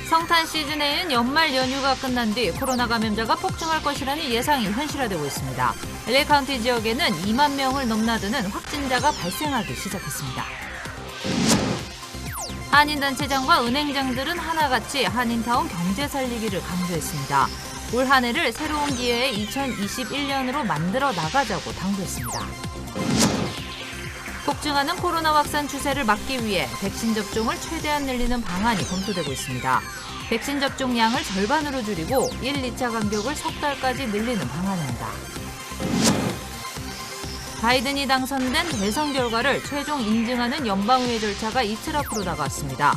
성탄 시즌에는 연말 연휴가 끝난 뒤 코로나 감염자가 폭증할 것이라는 예상이 현실화되고 있습니다. LA 카운티 지역에는 2만 명을 넘나드는 확진자가 발생하기 시작했습니다. 한인단체장과 은행장들은 하나같이 한인타운 경제 살리기를 강조했습니다. 올 한 해를 새로운 기회의 2021년으로 만들어 나가자고 당부했습니다. 폭증하는 코로나 확산 추세를 막기 위해 백신 접종을 최대한 늘리는 방안이 검토되고 있습니다. 백신 접종 양을 절반으로 줄이고 1, 2차 간격을 석 달까지 늘리는 방안입니다. 바이든이 당선된 대선 결과를 최종 인증하는 연방의회 절차가 이틀 앞으로 다가왔습니다.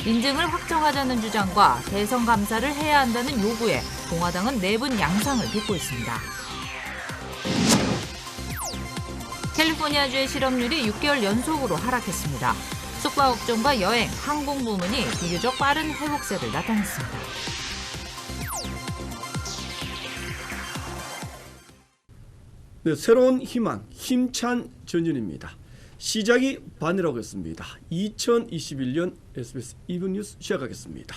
인증을 확정하자는 주장과 대선 감사를 해야 한다는 요구에 공화당은 내분 양상을 빚고 있습니다. 캘리포니아주의 실업률이 6개월 연속으로 하락했습니다. 숙박업종과 여행, 항공 부문이 비교적 빠른 회복세를 나타냈습니다. 네, 새로운 희망, 힘찬 전진입니다. 시작이 반이라고 했습니다. 2021년 SBS 2분 뉴스 시작하겠습니다.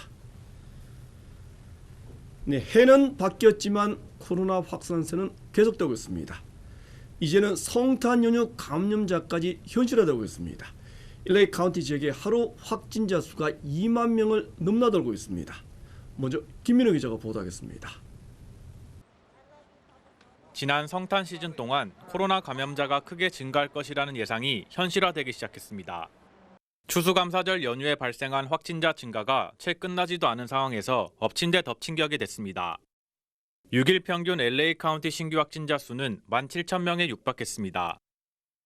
네, 해는 바뀌었지만 코로나 확산세는 계속되고 있습니다. 이제는 성탄 연휴 감염자까지 현실화되고 있습니다. LA 카운티 지역의 하루 확진자 수가 2만 명을 넘나들고 있습니다. 먼저 김민호 기자가 보도하겠습니다. 지난 성탄 시즌 동안 코로나 감염자가 크게 증가할 것이라는 예상이 현실화되기 시작했습니다. 추수감사절 연휴에 발생한 확진자 증가가 채 끝나지도 않은 상황에서 엎친 데 덮친 격이 됐습니다. 6일 평균 LA 카운티 신규 확진자 수는 17,000명에 육박했습니다.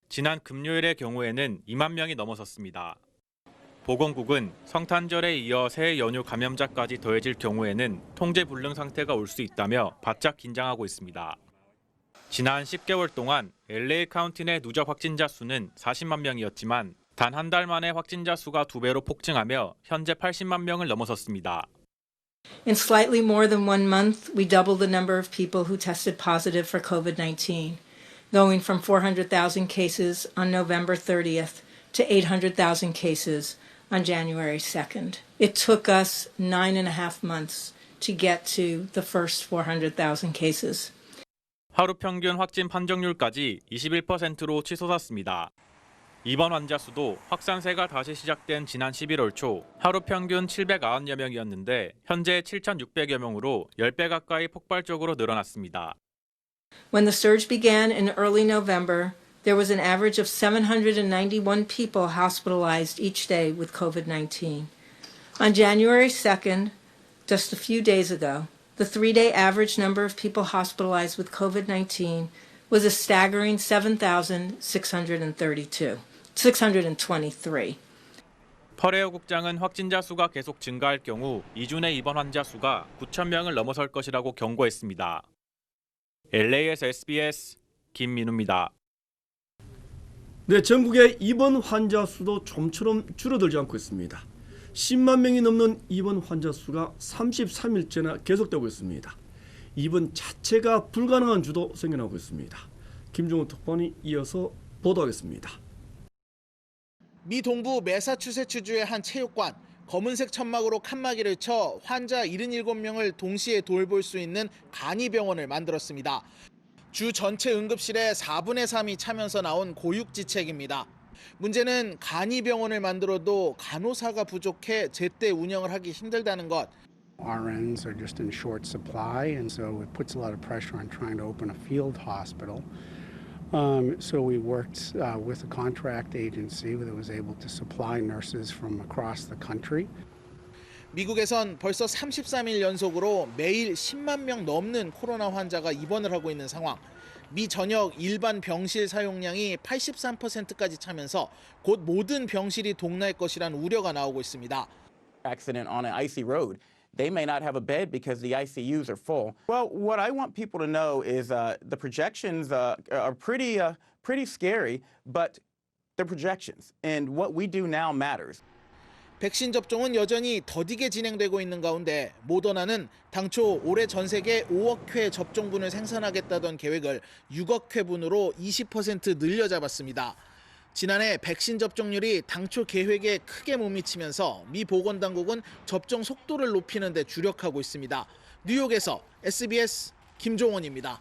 지난 금요일의 경우에는 2만 명이 넘어섰습니다. 보건국은 성탄절에 이어 새해 연휴 감염자까지 더해질 경우에는 통제 불능 상태가 올 수 있다며 바짝 긴장하고 있습니다. 지난 10개월 동안 LA 카운티 내 누적 확진자 수는 40만 명이었지만 단 한 달 만에 확진자 수가 2배로 폭증하며 현재 80만 명을 넘어섰습니다. In slightly more than 1 month, we doubled the number of people who tested positive for COVID-19, going from 400,000 cases on November 30th to 800,000 cases on January 2nd. It took us 9.5 months to get to the first 400,000 cases. 하루 평균 확진 판정률까지 21%로 치솟았습니다. 입원 환자 수도 확산세가 다시 시작된 지난 11월 초 하루 평균 790여 명이었는데 현재 7,600여 명으로 10배 가까이 폭발적으로 늘어났습니다. When the surge began in early November, there was an average of 791 people hospitalized each day with COVID-19. On January 2nd, just a few days ago, the 3-day average number of people hospitalized with COVID-19 was a staggering 623. 퍼레오 국장은 확진자 수가 계속 증가할 경우 2주 내 입원 환자 수가 9,000명을 넘어설 것이라고 경고했습니다. LA에서 SBS 김민우입니다. 네, 전국의 입원 환자 수도 좀처럼 줄어들지 않고 있습니다. 10만 명이 넘는 입원 환자 수가 33일째나 계속되고 있습니다. 입원 자체가 불가능한 주도 생겨나고 있습니다. 김종훈 특파원이 이어서 보도하겠습니다. 미 동부 매사추세츠주의 한 체육관, 검은색 천막으로 칸막이를 쳐 환자 77명을 동시에 돌볼 수 있는 간이병원을 만들었습니다. 주 전체 응급실의 4분의 3이 차면서 나온 고육지책입니다. 문제는 간이병원을 만들어도 간호사가 부족해 제때 운영을 하기 힘들다는 것. RNs are just in short supply, and so it puts a lot of pressure on trying to open a field hospital. So we worked with a contract agency that was able to supply nurses from across the country. 미국에선 벌써 33일 연속으로 매일 10만 명 넘는 코로나 환자가 입원을 하고 있는 상황. 미 전역 일반 병실 사용량이 83%까지 차면서 곧 모든 병실이 동날 것이란 우려가 나오고 있습니다. Accident on an icy road. They may not have a bed because the ICUs are full. Well, what I want people to know is the projections are pretty scary, but they're projections, and what we do now matters. 백신 접종은 여전히 더디게 진행되고 있는 가운데 모더나는 당초 올해 전 세계 5억 회 접종분을 생산하겠다던 계획을 6억 회분으로 20% 늘려잡았습니다. 지난해 백신 접종률이 당초 계획에 크게 못 미치면서 미 보건당국은 접종 속도를 높이는 데 주력하고 있습니다. 뉴욕에서 SBS 김종원입니다.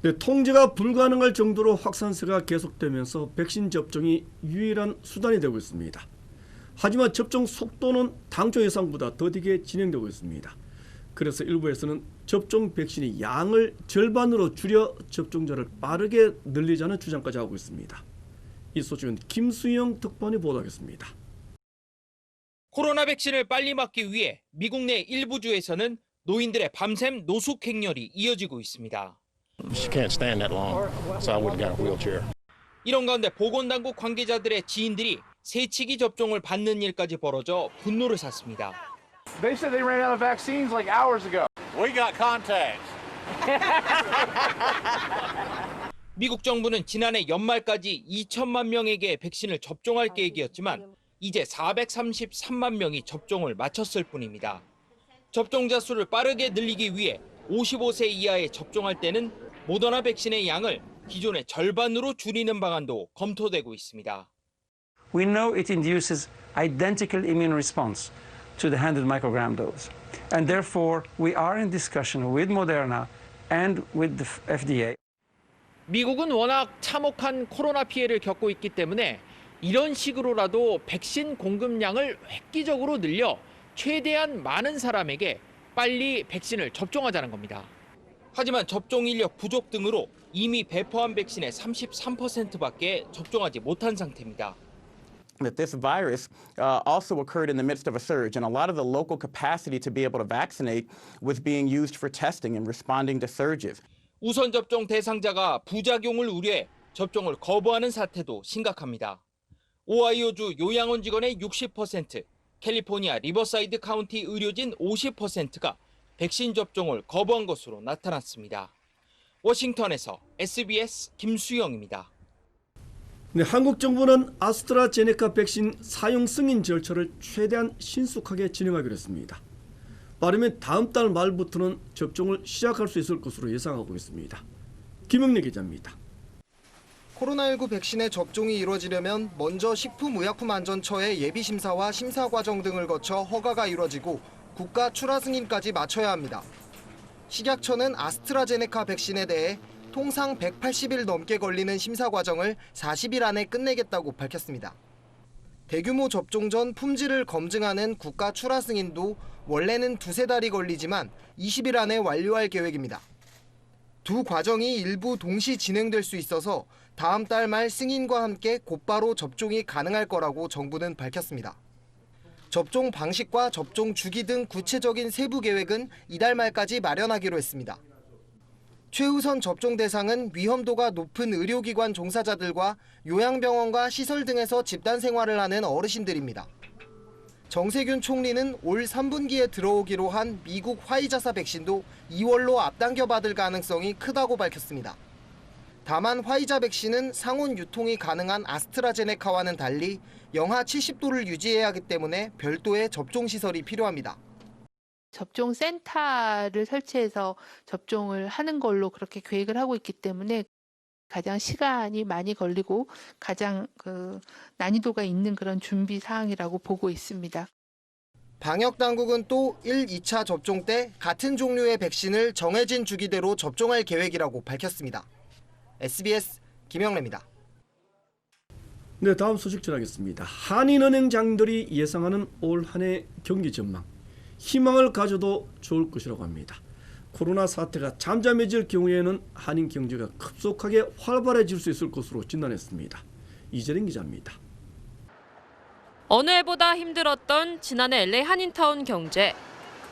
네, 통제가 불가능할 정도로 확산세가 계속되면서 백신 접종이 유일한 수단이 되고 있습니다. 하지만 접종 속도는 당초 예상보다 더디게 진행되고 있습니다. 그래서 일부에서는 접종 백신의 양을 절반으로 줄여 접종자를 빠르게 늘리자는 주장까지 하고 있습니다. 이 소식은 김수영 특파원이 보도하겠습니다. 코로나 백신을 빨리 맞기 위해 미국 내 일부 주에서는 노인들의 밤샘 노숙 행렬이 이어지고 있습니다. She can't stand that long, so I would've got a wheelchair. 이런 가운데 보건당국 관계자들의 지인들이 세치기 접종을 받는 일까지 벌어져 분노를 샀습니다. They said they ran out of vaccines like hours ago. We got contacts. 미국 정부는 지난해 연말까지 2천만 명에게 백신을 접종할 계획이었지만 이제 433만 명이 접종을 마쳤을 뿐입니다. 접종자 수를 빠르게 늘리기 위해 55세 이하에 접종할 때는 모더나 백신의 양을 기존의 절반으로 줄이는 방안도 검토되고 있습니다. We know it induces identical immune response to the 100 microgram dose. And therefore, we are in discussion with Moderna and with the FDA. 미국은 워낙 참혹한 코로나 피해를 겪고 있기 때문에 이런 식으로라도 백신 공급량을 획기적으로 늘려 최대한 많은 사람에게 빨리 백신을 접종하자는 겁니다. 하지만 접종 인력 부족 등으로 이미 배포한 백신의 33%밖에 접종하지 못한 상태입니다. That this virus also occurred in the midst of a surge, and a lot of the local capacity to be able to vaccinate was being used for testing and responding to surges. 우선 접종 대상자가 부작용을 우려해 접종을 거부하는 사태도 심각합니다. 오하이오주 요양원 직원의 60%, 캘리포니아 리버사이드 카운티 의료진 50%가 백신 접종을 거부한 것으로 나타났습니다. 워싱턴에서 SBS 김수영입니다. 네, 한국 정부는 아스트라제네카 백신 사용 승인 절차를 최대한 신속하게 진행하기로 했습니다. 빠르면 다음 달 말부터는 접종을 시작할 수 있을 것으로 예상하고 있습니다. 김영래 기자입니다. 코로나19 백신의 접종이 이루어지려면 먼저 식품의약품안전처의 예비심사와 심사 과정 등을 거쳐 허가가 이루어지고 국가 출하 승인까지 마쳐야 합니다. 식약처는 아스트라제네카 백신에 대해 통상 180일 넘게 걸리는 심사 과정을 40일 안에 끝내겠다고 밝혔습니다. 대규모 접종 전 품질을 검증하는 국가 출하 승인도 원래는 두세 달이 걸리지만 20일 안에 완료할 계획입니다. 두 과정이 일부 동시 진행될 수 있어서 다음 달 말 승인과 함께 곧바로 접종이 가능할 거라고 정부는 밝혔습니다. 접종 방식과 접종 주기 등 구체적인 세부 계획은 이달 말까지 마련하기로 했습니다. 최우선 접종 대상은 위험도가 높은 의료기관 종사자들과 요양병원과 시설 등에서 집단 생활을 하는 어르신들입니다. 정세균 총리는 올 3분기에 들어오기로 한 미국 화이자사 백신도 2월로 앞당겨 받을 가능성이 크다고 밝혔습니다. 다만 화이자 백신은 상온 유통이 가능한 아스트라제네카와는 달리 영하 70도를 유지해야 하기 때문에 별도의 접종 시설이 필요합니다. 접종 센터를 설치해서 접종을 하는 걸로 그렇게 계획을 하고 있기 때문에 가장 시간이 많이 걸리고 가장 난이도가 있는 그런 준비 사항이라고 보고 있습니다. 방역 당국은 또 1, 2차 접종 때 같은 종류의 백신을 정해진 주기대로 접종할 계획이라고 밝혔습니다. SBS 김영래입니다. 네, 다음 소식 전하겠습니다. 한인은행장들이 예상하는 올 한 해 경기 전망. 희망을 가져도 좋을 것이라고 합니다. 코로나 사태가 잠잠해질 경우에는 한인 경제가 급속하게 활발해질 수 있을 것으로 진단했습니다. 이재린 기자입니다. 어느 해보다 힘들었던 지난해 LA 한인타운 경제.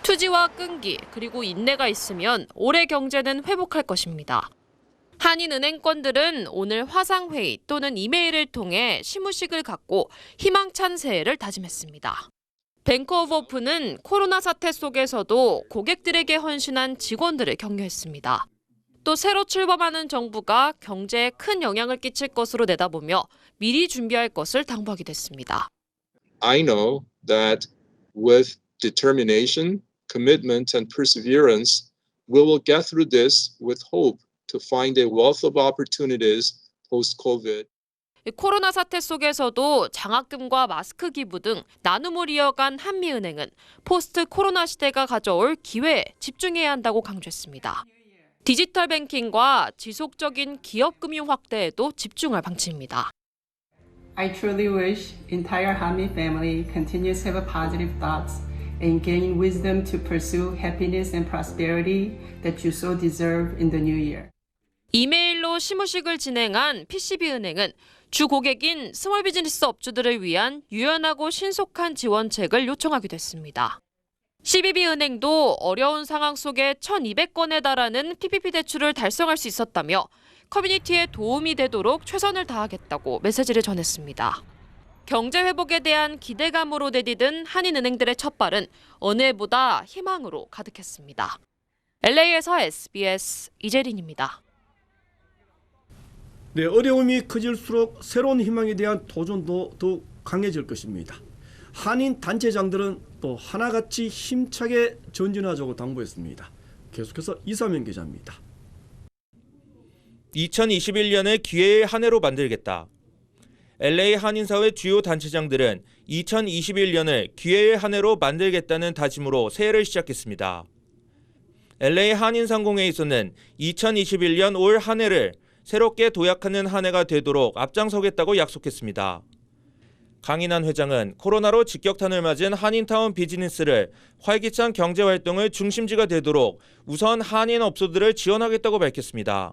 투지와 끈기 그리고 인내가 있으면 올해 경제는 회복할 것입니다. 한인은행권들은 오늘 화상회의 또는 이메일을 통해 시무식을 갖고 희망찬 새해를 다짐했습니다. 뱅크 오브 오픈은 코로나 사태 속에서도 고객들에게 헌신한 직원들을 격려했습니다. 또 새로 출범하는 정부가 경제에 큰 영향을 끼칠 것으로 내다보며 미리 준비할 것을 당부하기도 했습니다. I know that with determination, commitment, and perseverance, we will get through this with hope to find a wealth of opportunities post-COVID. 코로나 사태 속에서도 장학금과 마스크 기부 등 나눔을 이어간 한미은행은 포스트 코로나 시대가 가져올 기회에 집중해야 한다고 강조했습니다. 디지털 뱅킹과 지속적인 기업 금융 확대에도 집중할 방침입니다. I truly wish entire Hanmi family continues to have positive thoughts and gain wisdom to pursue happiness and prosperity that you so deserve in the new year. 이메일로 시무식을 진행한 PCB은행은 주 고객인 스몰 비즈니스 업주들을 위한 유연하고 신속한 지원책을 요청하기도 했습니다. CBB은행도 어려운 상황 속에 1,200건에 달하는 PPP 대출을 달성할 수 있었다며 커뮤니티에 도움이 되도록 최선을 다하겠다고 메시지를 전했습니다. 경제 회복에 대한 기대감으로 내디딘 한인은행들의 첫발은 어느 해보다 희망으로 가득했습니다. LA에서 SBS 이재린입니다. 네, 어려움이 커질수록 새로운 희망에 대한 도전도 더욱 강해질 것입니다. 한인 단체장들은 또 하나같이 힘차게 전진하자고 당부했습니다. 계속해서 이사명 기자입니다. 2021년을 기회의 한 해로 만들겠다. LA 한인사회 주요 단체장들은 2021년을 기회의 한 해로 만들겠다는 다짐으로 새해를 시작했습니다. LA 한인상공회에서는 2021년 올 한 해를 새롭게 도약하는 한 해가 되도록 앞장서겠다고 약속했습니다. 강인한 회장은 코로나로 직격탄을 맞은 한인타운 비즈니스를 활기찬 경제활동의 중심지가 되도록 우선 한인 업소들을 지원하겠다고 밝혔습니다.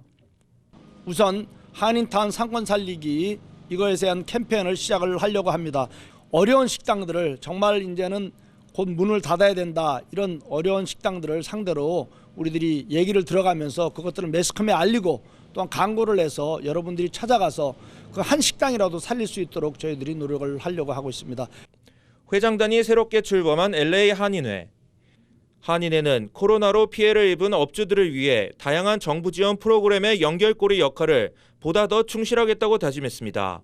우선 한인타운 상권 살리기 이거에 대한 캠페인을 시작을 하려고 합니다. 어려운 식당들을 정말 이제는 곧 문을 닫아야 된다, 이런 어려운 식당들을 상대로 우리들이 얘기를 들어가면서 그것들을 매스컴에 알리고 또한 광고를 해서 여러분들이 찾아가서 그 한 식당이라도 살릴 수 있도록 저희들이 노력을 하려고 하고 있습니다. 회장단이 새롭게 출범한 LA 한인회. 한인회는 코로나로 피해를 입은 업주들을 위해 다양한 정부 지원 프로그램의 연결고리 역할을 보다 더 충실하겠다고 다짐했습니다.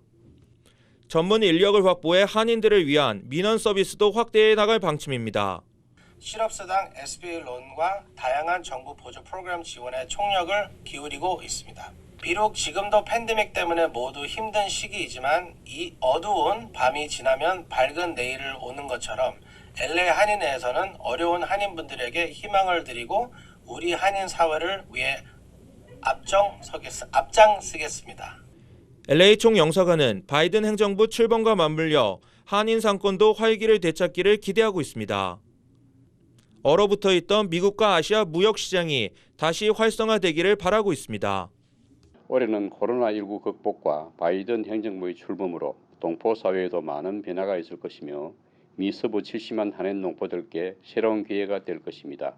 전문 인력을 확보해 한인들을 위한 민원 서비스도 확대해 나갈 방침입니다. 실업수당, SBA 론과 다양한 정부 보조 프로그램 지원에 총력을 기울이고 있습니다. 비록 지금도 팬데믹 때문에 모두 힘든 시기이지만 이 어두운 밤이 지나면 밝은 내일을 오는 것처럼 LA 한인회에서는 어려운 한인분들에게 희망을 드리고 우리 한인 사회를 위해 앞장서겠습니다. LA 총영사관은 바이든 행정부 출범과 맞물려 한인 상권도 활기를 되찾기를 기대하고 있습니다. 얼어붙어 있던 미국과 아시아 무역 시장이 다시 활성화되기를 바라고 있습니다. 올해는 코로나19 극복과 바이든 행정부의 출범으로 동포 사회에도 많은 변화가 있을 것이며 미서부 70만 한인 농포들께 새로운 기회가 될 것입니다.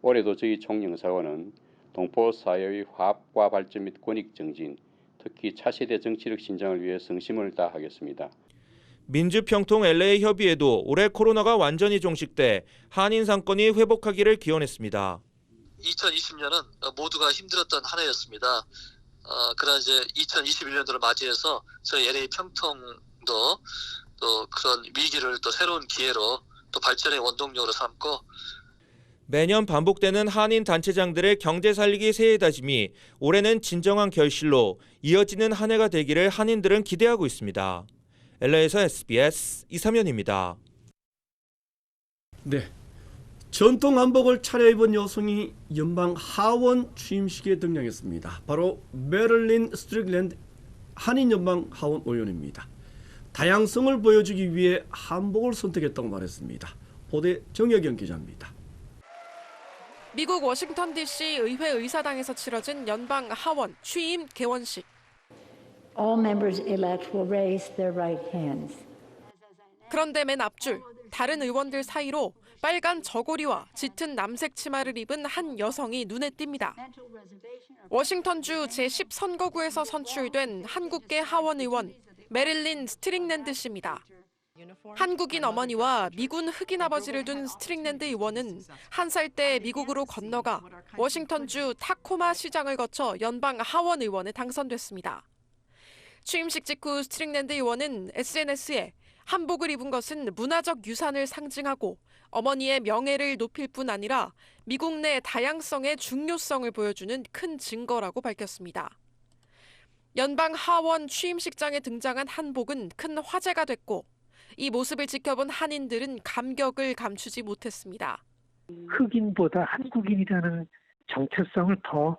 올해도 저희 총영사관은 동포 사회의 화합과 발전 및 권익 정진, 특히 차세대 정치력 신장을 위해 성심을 다하겠습니다. 민주평통 LA 협의회도 올해 코로나가 완전히 종식돼 한인 상권이 회복하기를 기원했습니다. 2020년은 모두가 힘들었던 한 해였습니다. 그러나 이제 2021년도를 맞이해서 저희 LA 평통도 또 그런 위기를 또 새로운 기회로 또 발전의 원동력으로 삼고 매년 반복되는 한인 단체장들의 경제 살리기 새해 다짐이 올해는 진정한 결실로 이어지는 한 해가 되기를 한인들은 기대하고 있습니다. LA에서 SBS 이삼현입니다. 네, 전통 한복을 차려입은 여성이 연방 하원 취임식에 등장했습니다. 바로 메릴린 스트릭랜드 한인 연방 하원 의원입니다. 다양성을 보여주기 위해 한복을 선택했다고 말했습니다. 보도에 정혁영 기자입니다. 미국 워싱턴 DC 의회 의사당에서 치러진 연방 하원 취임 개원식. All members elect will raise their right hands. 그런데 맨 앞줄 다른 의원들 사이로 빨간 저고리와 짙은 남색 치마를 입은 한 여성이 눈에 띕니다. 워싱턴주 제10선거구에서 선출된 한국계 하원 의원 메릴린 스트릭랜드 씨입니다. 한국인 어머니와 미군 흑인 아버지를 둔 스트릭랜드 의원은 1살 때 미국으로 건너가 워싱턴주 타코마 시장을 거쳐 연방 하원 의원에 당선됐습니다. 취임식 직후 스트릭랜드 의원은 SNS에 한복을 입은 것은 문화적 유산을 상징하고 어머니의 명예를 높일 뿐 아니라 미국 내 다양성의 중요성을 보여주는 큰 증거라고 밝혔습니다. 연방 하원 취임식장에 등장한 한복은 큰 화제가 됐고 이 모습을 지켜본 한인들은 감격을 감추지 못했습니다. 흑인보다 한국인이라는 정체성을 더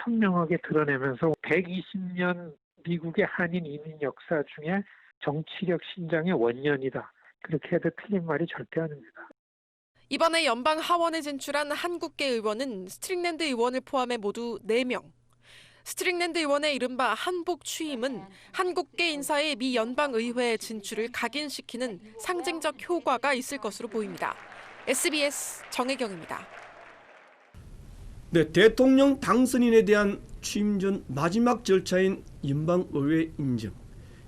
선명하게 드러내면서 120년 미국의 한인 이민 역사 중에 정치력 신장의 원년이다. 그렇게 해도 틀린 말이 절대 아닙니다. 이번에 연방 하원에 진출한 한국계 의원은 스트릭랜드 의원을 포함해 모두 4명. 스트릭랜드 의원의 이른바 한복 취임은 한국계 인사의 미 연방의회 진출을 각인시키는 상징적 효과가 있을 것으로 보입니다. SBS 정혜경입니다. 네, 대통령 당선인에 대한 취임 전 마지막 절차인 연방의회 인정.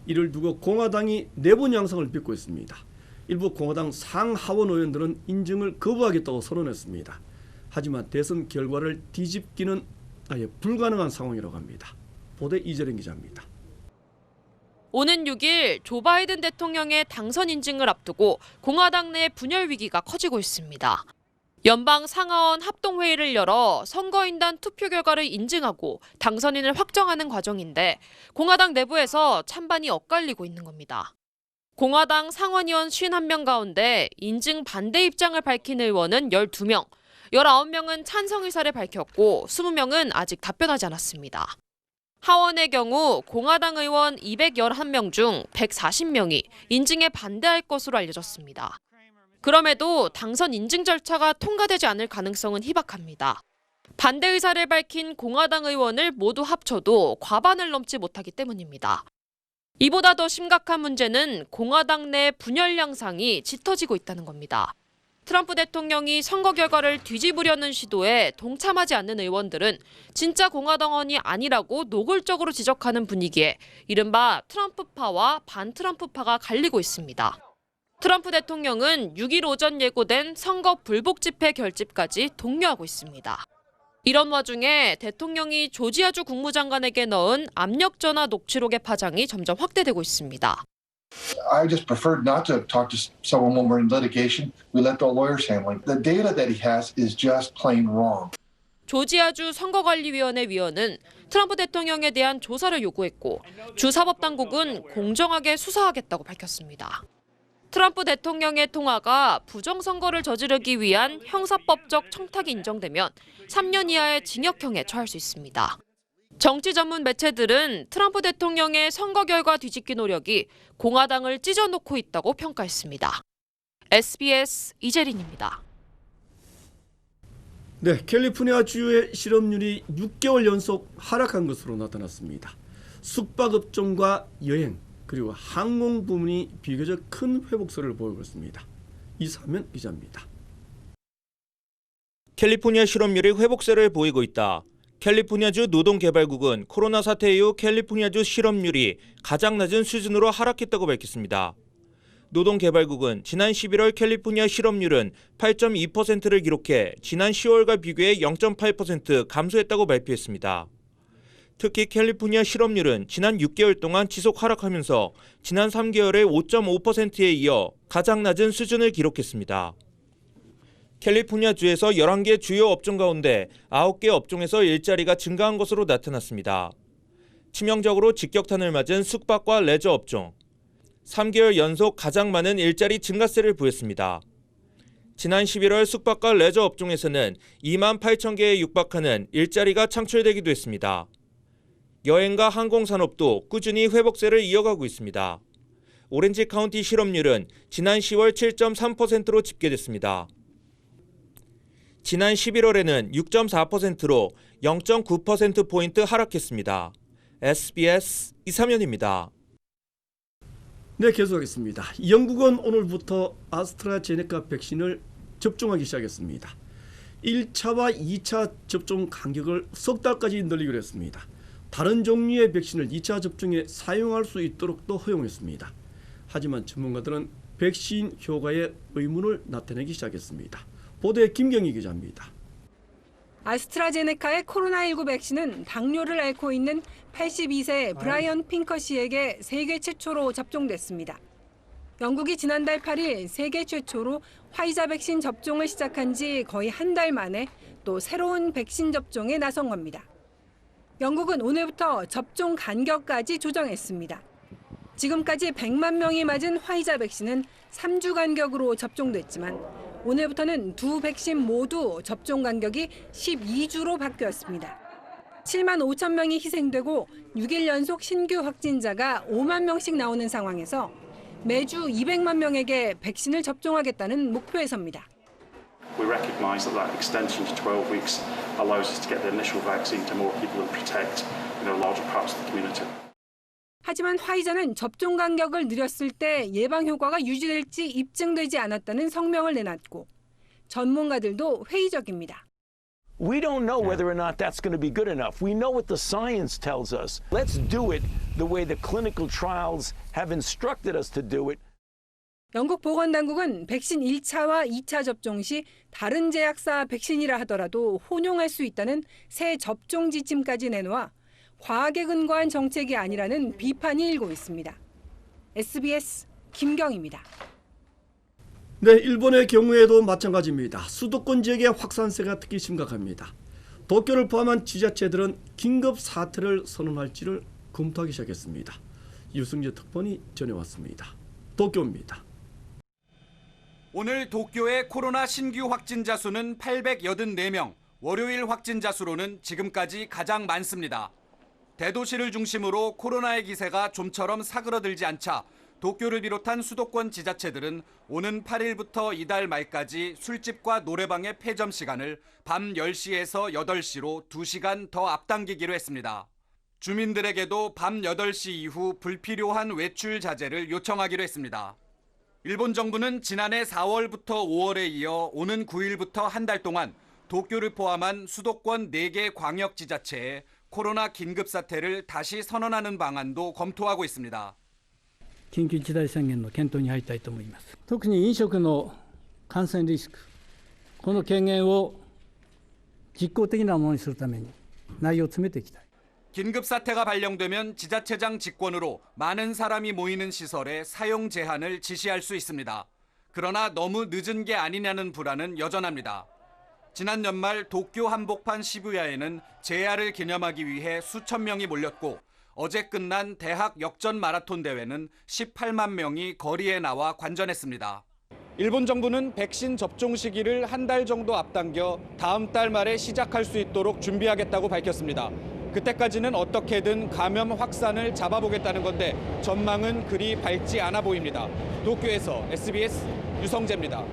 이를 두고 공화당이 내분 양상을 빚고 있습니다. 일부 공화당 상하원 의원들은 인정을 거부하겠다고 선언했습니다. 하지만 대선 결과를 뒤집기는 아예 불가능한 상황이라고 합니다. 보도 이재령 기자입니다. 오는 6일 조 바이든 대통령의 당선 인증을 앞두고 공화당 내 분열 위기가 커지고 있습니다. 연방 상하원 합동회의를 열어 선거인단 투표 결과를 인증하고 당선인을 확정하는 과정인데 공화당 내부에서 찬반이 엇갈리고 있는 겁니다. 공화당 상원의원 51명 가운데 인증 반대 입장을 밝힌 의원은 12명, 19명은 찬성 의사를 밝혔고 20명은 아직 답변하지 않았습니다. 하원의 경우 공화당 의원 211명 중 140명이 인증에 반대할 것으로 알려졌습니다. 그럼에도 당선 인증 절차가 통과되지 않을 가능성은 희박합니다. 반대 의사를 밝힌 공화당 의원을 모두 합쳐도 과반을 넘지 못하기 때문입니다. 이보다 더 심각한 문제는 공화당 내 분열 양상이 짙어지고 있다는 겁니다. 트럼프 대통령이 선거 결과를 뒤집으려는 시도에 동참하지 않는 의원들은 진짜 공화당원이 아니라고 노골적으로 지적하는 분위기에 이른바 트럼프파와 반트럼프파가 갈리고 있습니다. 트럼프 대통령은 6일 오전 예고된 선거 불복 집회 결집까지 독려하고 있습니다. 이런 와중에 대통령이 조지아주 국무장관에게 넣은 압력전화 녹취록의 파장이 점점 확대되고 있습니다. I just preferred not to talk to someone when we're in litigation. We let the lawyers handle it. The data that he has is just plain wrong. 조지아주 선거관리위원회 위원은 트럼프 대통령에 대한 조사를 요구했고 주 사법당국은 공정하게 수사하겠다고 밝혔습니다. 트럼프 대통령의 통화가 부정선거를 저지르기 위한 형사법적 청탁이 인정되면 3년 이하의 징역형에 처할 수 있습니다. 정치 전문 매체들은 트럼프 대통령의 선거 결과 뒤집기 노력이 공화당을 찢어놓고 있다고 평가했습니다. SBS 이재린입니다. 네, 캘리포니아 주의 실업률이 6개월 연속 하락한 것으로 나타났습니다. 숙박업종과 여행, 그리고 항공 부문이 비교적 큰 회복세를 보이고 있습니다. 이사면 기자입니다. 캘리포니아 실업률이 회복세를 보이고 있다. 캘리포니아주 노동개발국은 코로나 사태 이후 캘리포니아주 실업률이 가장 낮은 수준으로 하락했다고 밝혔습니다. 노동개발국은 지난 11월 캘리포니아 실업률은 8.2%를 기록해 지난 10월과 비교해 0.8% 감소했다고 발표했습니다. 특히 캘리포니아 실업률은 지난 6개월 동안 지속 하락하면서 지난 3개월에 5.5%에 이어 가장 낮은 수준을 기록했습니다. 캘리포니아주에서 11개 주요 업종 가운데 9개 업종에서 일자리가 증가한 것으로 나타났습니다. 치명적으로 직격탄을 맞은 숙박과 레저 업종. 3개월 연속 가장 많은 일자리 증가세를 보였습니다. 지난 11월 숙박과 레저 업종에서는 2만 8천 개에 육박하는 일자리가 창출되기도 했습니다. 여행과 항공산업도 꾸준히 회복세를 이어가고 있습니다. 오렌지 카운티 실업률은 지난 10월 7.3%로 집계됐습니다. 지난 11월에는 6.4%로 0.9%포인트 하락했습니다. SBS 이사면입니다. 네, 계속하겠습니다. 영국은 오늘부터 아스트라제네카 백신을 접종하기 시작했습니다. 1차와 2차 접종 간격을 석 달까지 늘리기로 했습니다. 다른 종류의 백신을 2차 접종에 사용할 수 있도록도 허용했습니다. 하지만 전문가들은 백신 효과에 의문을 나타내기 시작했습니다. 보도에 김경희 기자입니다. 아스트라제네카의 코로나19 백신은 당뇨를 앓고 있는 82세 브라이언 핑커 씨에게 세계 최초로 접종됐습니다. 영국이 지난달 8일 세계 최초로 화이자 백신 접종을 시작한 지 거의 한 달 만에 또 새로운 백신 접종에 나선 겁니다. 영국은 오늘부터 접종 간격까지 조정했습니다. 지금까지 100만 명이 맞은 화이자 백신은 3주 간격으로 접종됐지만 오늘부터는 두 백신 모두 접종 간격이 12주로 바뀌었습니다. 7만 5천 명이 희생되고 6일 연속 신규 확진자가 5만 명씩 나오는 상황에서 매주 200만 명에게 백신을 접종하겠다는 목표에 섭니다. We recognise that extension to 12 weeks allows us to get the initial vaccine to more people and protect, larger parts of the community. 하지만 화이자는 접종 간격을 늘렸을 때 예방 효과가 유지될지 입증되지 않았다는 성명을 내놨고 전문가들도 회의적입니다. We don't know whether or not that's going to be good enough. We know what the science tells us. Let's do it the way the clinical trials have instructed us to do it. 영국 보건당국은 백신 1차와 2차 접종 시 다른 제약사 백신이라 하더라도 혼용할 수 있다는 새 접종 지침까지 내놓아 과학에 근거한 정책이 아니라는 비판이 일고 있습니다. SBS 김경입니다. 네, 일본의 경우에도 마찬가지입니다. 수도권 지역의 확산세가 특히 심각합니다. 도쿄를 포함한 지자체들은 긴급 사태를 선언할지를 검토하기 시작했습니다. 유승재 특파원이 전해왔습니다. 도쿄입니다. 오늘 도쿄의 코로나 신규 확진자 수는 884명, 월요일 확진자 수로는 지금까지 가장 많습니다. 대도시를 중심으로 코로나의 기세가 좀처럼 사그러들지 않자 도쿄를 비롯한 수도권 지자체들은 오는 8일부터 이달 말까지 술집과 노래방의 폐점 시간을 밤 10시에서 8시로 2시간 더 앞당기기로 했습니다. 주민들에게도 밤 8시 이후 불필요한 외출 자제를 요청하기로 했습니다. 일본 정부는 지난해 4월부터 5월에 이어 오는 9일부터 한 달 동안 도쿄를 포함한 수도권 4개 광역지자체에 코로나 긴급사태를 다시 선언하는 방안도 검토하고 있습니다. 緊急事態宣言の検討に入りたいと思います。特に飲食の感染リスク、この軽減を実効的なものにするために内容を詰めていきたい。 긴급사태가 발령되면 지자체장 직권으로 많은 사람이 모이는 시설의 사용 제한을 지시할 수 있습니다. 그러나 너무 늦은 게 아니냐는 불안은 여전합니다. 지난 연말 도쿄 한복판 시부야에는 재야를 기념하기 위해 수천 명이 몰렸고 어제 끝난 대학 역전 마라톤 대회는 18만 명이 거리에 나와 관전했습니다. 일본 정부는 백신 접종 시기를 한 달 정도 앞당겨 다음 달 말에 시작할 수 있도록 준비하겠다고 밝혔습니다. 그때까지는 어떻게든 감염 확산을 잡아보겠다는 건데 전망은 그리 밝지 않아 보입니다. 도쿄에서 SBS 유성재입니다.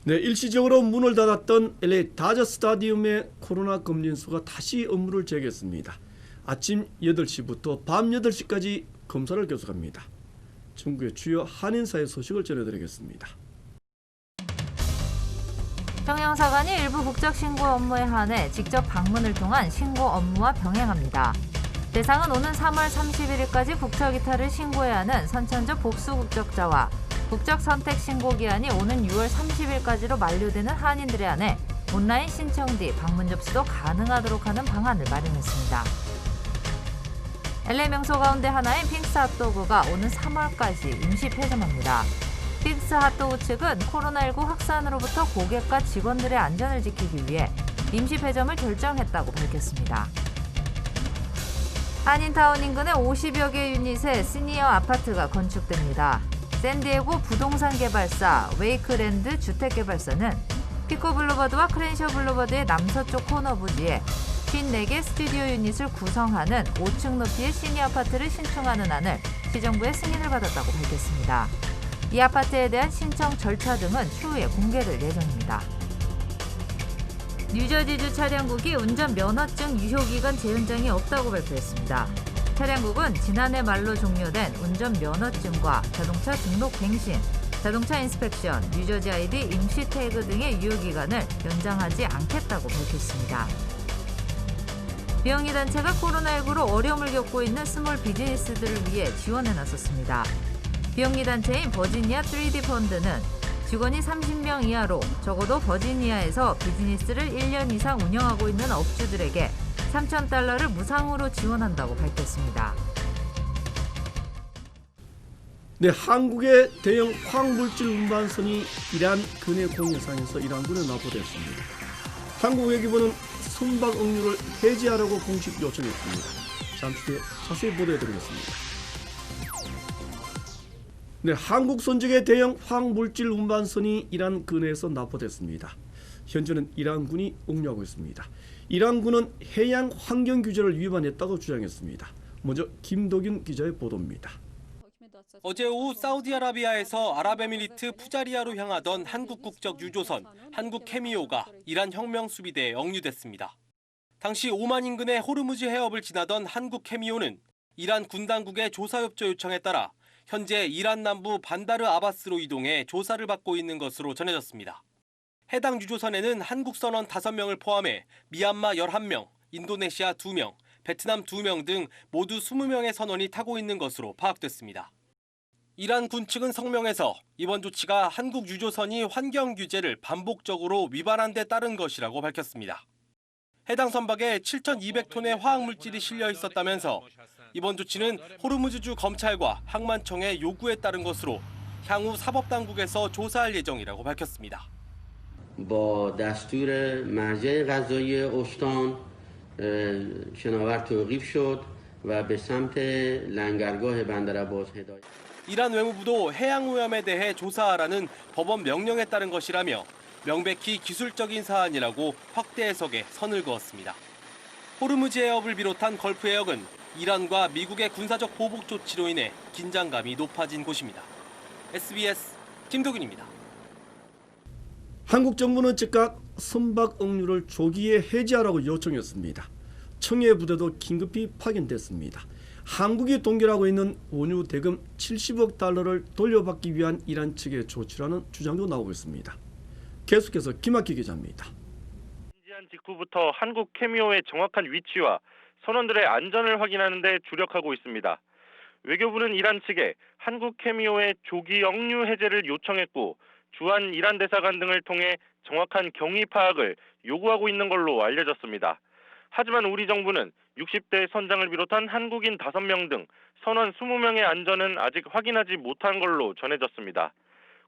네, 일시적으로 문을 닫았던 LA 다저 스타디움의 코로나 검진소가 다시 업무를 재개했습니다. 아침 8시부터 밤 8시까지 검사를 계속합니다. 중국의 주요 한인사의 소식을 전해드리겠습니다. 정영사관이 일부 국적 신고 업무에 한해 직접 방문을 통한 신고 업무와 병행합니다. 대상은 오는 3월 31일까지 국적 이탈을 신고해야 하는 선천적 복수 국적자와 국적 선택 신고 기한이 오는 6월 30일까지로 만료되는 한인들에 한해 온라인 신청 뒤 방문 접수도 가능하도록 하는 방안을 마련했습니다. LA 명소 가운데 하나인 핑스 핫도그가 오는 3월까지 임시 폐점합니다. 핑스 핫도그 측은 코로나19 확산으로부터 고객과 직원들의 안전을 지키기 위해 임시 폐점을 결정했다고 밝혔습니다. 한인타운 인근에 50여 개 유닛의 시니어 아파트가 건축됩니다. 샌디에고 부동산 개발사 웨이크랜드 주택개발사는 피코 블루버드와 크렌셔 블루버드의 남서쪽 코너 부지에 54개 스튜디오 유닛을 구성하는 5층 높이의 시니어 아파트를 신축하는 안을 시정부의 승인을 받았다고 밝혔습니다. 이 아파트에 대한 신청 절차 등은 추후에 공개될 예정입니다. 뉴저지주 차량국이 운전 면허증 유효기간 재연장이 없다고 발표했습니다. 차량국은 지난해 말로 종료된 운전 면허증과 자동차 등록 갱신, 자동차 인스펙션, 뉴저지 아이디 임시 태그 등의 유효기간을 연장하지 않겠다고 밝혔습니다. 비영리 단체가 코로나19로 어려움을 겪고 있는 스몰 비즈니스들을 위해 지원에 나섰습니다. 비영리 단체인 버지니아 3D 펀드는 직원이 30명 이하로 적어도 버지니아에서 비즈니스를 1년 이상 운영하고 있는 업주들에게 $3,000를 무상으로 지원한다고 밝혔습니다. 네, 한국의 대형 화학물질 운반선이 이란 근해 공해상에서 이란군에 납포됐습니다. 한국 외교부는 선박 억류를 해제하라고 공식 요청했습니다. 잠시 뒤에 자세히 보도해드리겠습니다. 네, 한국 선적의 대형 화학물질 운반선이 이란 근해에서 납포됐습니다. 현재는 이란군이 억류하고 있습니다. 이란군은 해양 환경 규제를 위반했다고 주장했습니다. 먼저 김도균 기자의 보도입니다. 어제 오후 사우디아라비아에서 아랍에미리트 푸자리아로 향하던 한국 국적 유조선 한국케미오가 이란 혁명수비대에 억류됐습니다. 당시 오만 인근의 호르무즈 해협을 지나던 한국케미오는 이란 군 당국의 조사협조 요청에 따라 현재 이란 남부 반다르 아바스로 이동해 조사를 받고 있는 것으로 전해졌습니다. 해당 유조선에는 한국 선원 5명을 포함해 미얀마 11명, 인도네시아 2명, 베트남 2명 등 모두 20명의 선원이 타고 있는 것으로 파악됐습니다. 이란 군 측은 성명에서 이번 조치가 한국 유조선이 환경 규제를 반복적으로 위반한 데 따른 것이라고 밝혔습니다. 해당 선박에 7,200톤의 화학물질이 실려 있었다면서 이번 조치는 호르무즈주 검찰과 항만청의 요구에 따른 것으로 향후 사법당국에서 조사할 예정이라고 밝혔습니다. با دستور مرجع قضایی استان شناور توقیف شد و به سمت لنگرگاه بندرعباس هدایت. 이란 외무부도 해양 오염에 대해 조사하라는 법원 명령에 따른 것이라며 명백히 기술적인 사안이라고 확대 해석에 선을 그었습니다. 호르무즈 해협을 비롯한 걸프 해역은 이란과 미국의 군사적 보복 조치로 인해 긴장감이 높아진 곳입니다. SBS 김도균입니다. 한국 정부는 즉각 선박 억류를 조기에 해제하라고 요청했습니다. 청해 부대도 긴급히 파견됐습니다. 한국이 동결하고 있는 원유 대금 70억 달러를 돌려받기 위한 이란 측의 조치라는 주장도 나오고 있습니다. 계속해서 김학기 기자입니다. 진지한 직후부터 한국 케미오의 정확한 위치와 선원들의 안전을 확인하는 데 주력하고 있습니다. 외교부는 이란 측에 한국 케미오의 조기 억류 해제를 요청했고 주한 이란 대사관 등을 통해 정확한 경위 파악을 요구하고 있는 걸로 알려졌습니다. 하지만 우리 정부는 60대 선장을 비롯한 한국인 5명 등 선원 20명의 안전은 아직 확인하지 못한 걸로 전해졌습니다.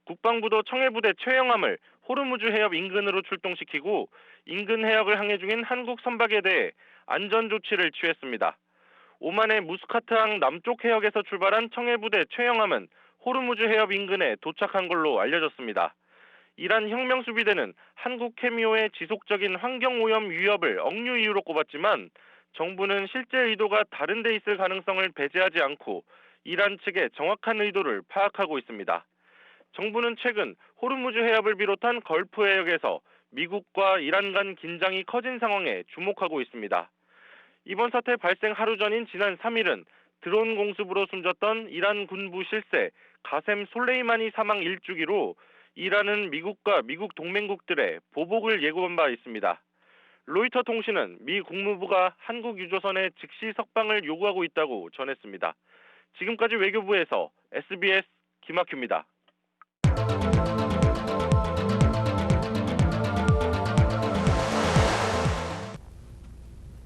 국방부도 청해부대 최영함을 호르무즈 해협 인근으로 출동시키고 인근 해역을 항해 중인 한국 선박에 대해 안전 조치를 취했습니다. 오만의 무스카트항 남쪽 해역에서 출발한 청해부대 최영함은 호르무즈 해협 인근에 도착한 걸로 알려졌습니다. 이란 혁명수비대는 한국 케미오의 지속적인 환경오염 위협을 억류 이유로 꼽았지만 정부는 실제 의도가 다른 데 있을 가능성을 배제하지 않고 이란 측의 정확한 의도를 파악하고 있습니다. 정부는 최근 호르무즈 해협을 비롯한 걸프 해역에서 미국과 이란 간 긴장이 커진 상황에 주목하고 있습니다. 이번 사태 발생 하루 전인 지난 3일은 드론 공습으로 숨졌던 이란 군부 실세 가셈 솔레이마니 사망 1주기로 이란은 미국과 미국 동맹국들의 보복을 예고한 바 있습니다. 로이터 통신은 미 국무부가 한국 유조선의 즉시 석방을 요구하고 있다고 전했습니다. 지금까지 외교부에서 SBS 김학규입니다.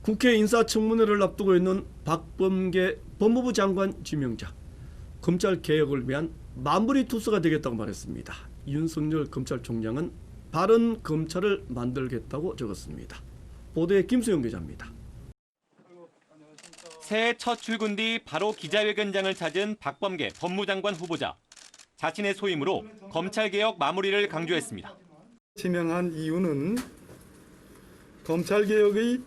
국회 인사청문회를 앞두고 있는 박범계 법무부 장관 지명자. 검찰 개혁을 위한 마무리 투수가 되겠다고 말했습니다. 윤석열 검찰총장은 바른 검찰을 만들겠다고 적었습니다. 보도에 김수영 기자입니다. 새해 첫 출근 뒤 바로 기자회견장을 찾은 박범계 법무장관 후보자. 자신의 소임으로 검찰개혁 마무리를 강조했습니다. 지명한 이유는 검찰개혁의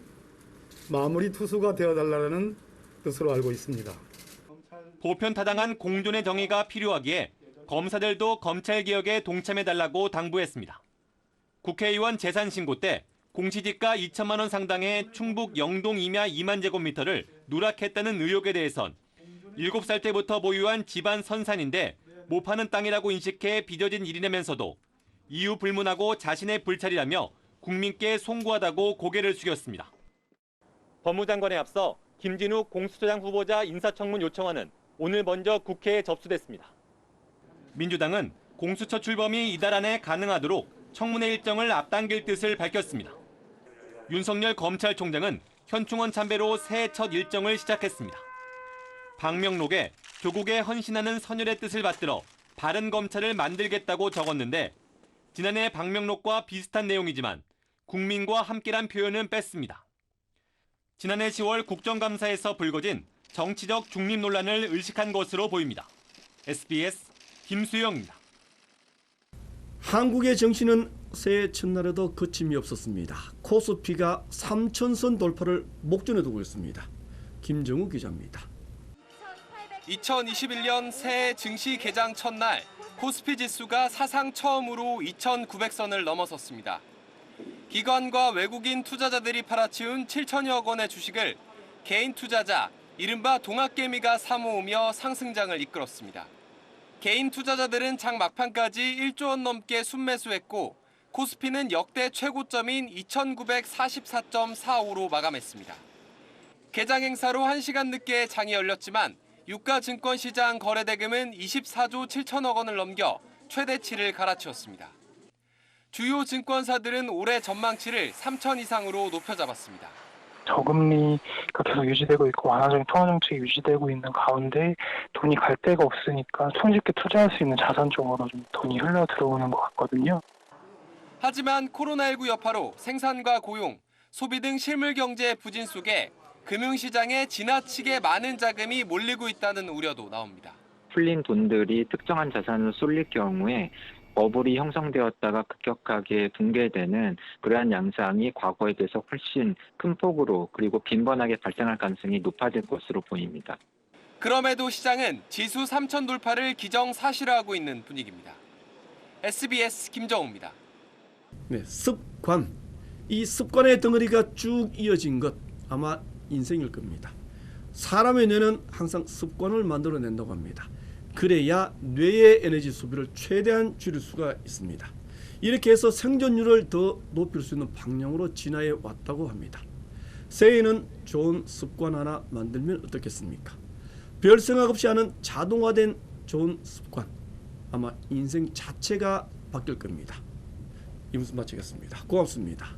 마무리 투수가 되어달라는 뜻으로 알고 있습니다. 보편타당한 공존의 정의가 필요하기에 검사들도 검찰개혁에 동참해달라고 당부했습니다. 국회의원 재산신고 때 공시지가 2천만 원 상당의 충북 영동 임야 2만 제곱미터를 누락했다는 의혹에 대해선 7살 때부터 보유한 집안 선산인데 못 파는 땅이라고 인식해 빚어진 일이라면서도 이유 불문하고 자신의 불찰이라며 국민께 송구하다고 고개를 숙였습니다. 법무장관에 앞서 김진우 공수처장 후보자 인사청문 요청안은 오늘 먼저 국회에 접수됐습니다. 민주당은 공수처 출범이 이달 안에 가능하도록 청문회 일정을 앞당길 뜻을 밝혔습니다. 윤석열 검찰총장은 현충원 참배로 새해 첫 일정을 시작했습니다. 방명록에 조국에 헌신하는 선열의 뜻을 받들어 바른 검찰을 만들겠다고 적었는데 지난해 방명록과 비슷한 내용이지만 국민과 함께란 표현은 뺐습니다. 지난해 10월 국정감사에서 불거진 정치적 중립 논란을 의식한 것으로 보입니다. SBS 김수영입니다. 한국의 정치는 새해 첫날에도 거침이 없었습니다. 코스피가 3,000선 돌파를 목전에 두고 있습니다. 김정우 기자입니다. 2021년 새해 증시 개장 첫날 코스피 지수가 사상 처음으로 2,900선을 넘어섰습니다. 기관과 외국인 투자자들이 팔아치운 7천여억 원의 주식을 개인 투자자, 이른바 동학개미가 사모으며 상승장을 이끌었습니다. 개인 투자자들은 장 막판까지 1조 원 넘게 순매수했고 코스피는 역대 최고점인 2,944.45로 마감했습니다. 개장 행사로 1시간 늦게 장이 열렸지만 유가증권시장 거래대금은 24조 7천억 원을 넘겨 최대치를 갈아치웠습니다. 주요 증권사들은 올해 전망치를 3천 이상으로 높여잡았습니다. 저금리가 계속 유지되고 있고 완화적인 통화정책이 유지되고 있는 가운데 돈이 갈 데가 없으니까 손쉽게 투자할 수 있는 자산 쪽으로 좀 돈이 흘러 들어오는 것 같거든요. 하지만 코로나19 여파로 생산과 고용, 소비 등 실물 경제의 부진 속에 금융시장에 지나치게 많은 자금이 몰리고 있다는 우려도 나옵니다. 풀린 돈들이 특정한 자산을 쏠릴 경우에 버블이 형성되었다가 급격하게 붕괴되는 그러한 양상이 과거에 비해서 훨씬 큰 폭으로 그리고 빈번하게 발생할 가능성이 높아질 것으로 보입니다. 그럼에도 시장은 지수 3천 돌파를 기정사실화하고 있는 분위기입니다. SBS 김정우입니다. 네, 습관. 이 습관의 덩어리가 쭉 이어진 것 아마 인생일 겁니다. 사람의 뇌는 항상 습관을 만들어낸다고 합니다. 그래야 뇌의 에너지 소비를 최대한 줄일 수가 있습니다. 이렇게 해서 생존율을 더 높일 수 있는 방향으로 진화해 왔다고 합니다. 새해에는 좋은 습관 하나 만들면 어떻겠습니까? 별 생각 없이 하는 자동화된 좋은 습관. 아마 인생 자체가 바뀔 겁니다. 이 뉴스 마치겠습니다. 고맙습니다.